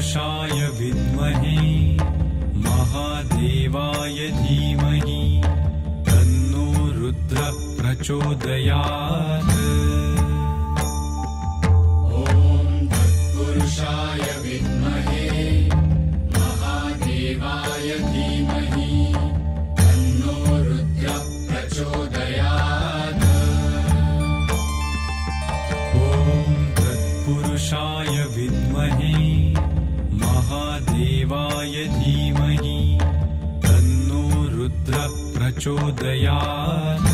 तत्पुरुषाय विद्महे महादेवाय धीमहि तन्नो रुद्रः प्रचोदयात्। तत्पुरुषाय विद्महे महादेवाय धीमहि तन्नो रुद्रः प्रचोदयात्। तत्पुरुषाय विद्महे महादेवाय धीमहि तन्नो रुद्रः प्रचोदयात्।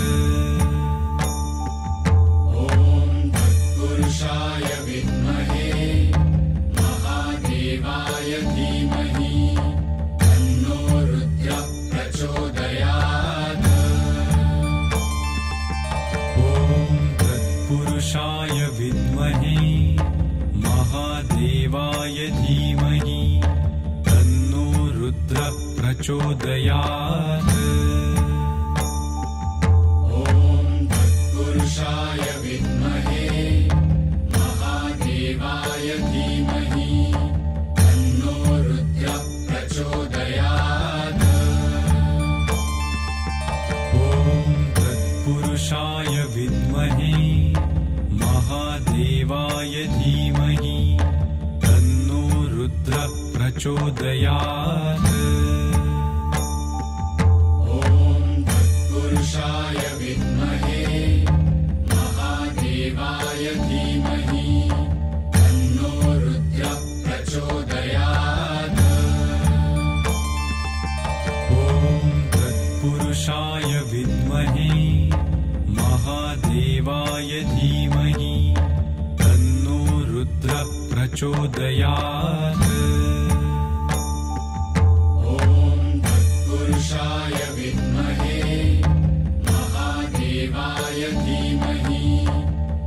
तत्पुरुषाय विद्महे महादेवाय धीमहि तन्नो रुद्रः प्रचोदयात्। तत्पुरुषाय विद्महे महादेवाय धीमहि तन्नो रुद्रः प्रचोदयात्। तत्पुरुषाय विद्महे महादेवाय धीमहि तन्नो रुद्रः प्रचोदयात्। तत्पुरुषाय विद्महे महादेवाय धीमहि तन्नो रुद्रः प्रचोदयात्। तत्पुरुषाय विद्महे महादेवाय धीमहि तन्नो रुद्रः प्रचोदयात्। तत्पुरुषाय विद्महे महादेवाय धीमहि तन्नो रुद्रः प्रचोदयात्। तत्पुरुषाय विद्महे महादेवाय धीमहि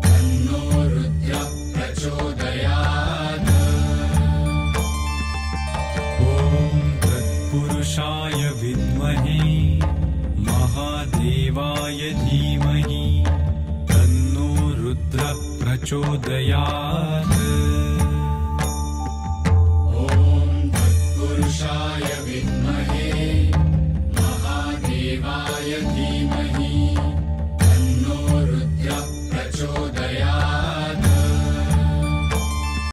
तन्नो रुद्रः प्रचोदयात्। तत्पुरुषाय विद्महे महादेवाय धीमहि तन्नो रुद्रः प्रचोदयात्।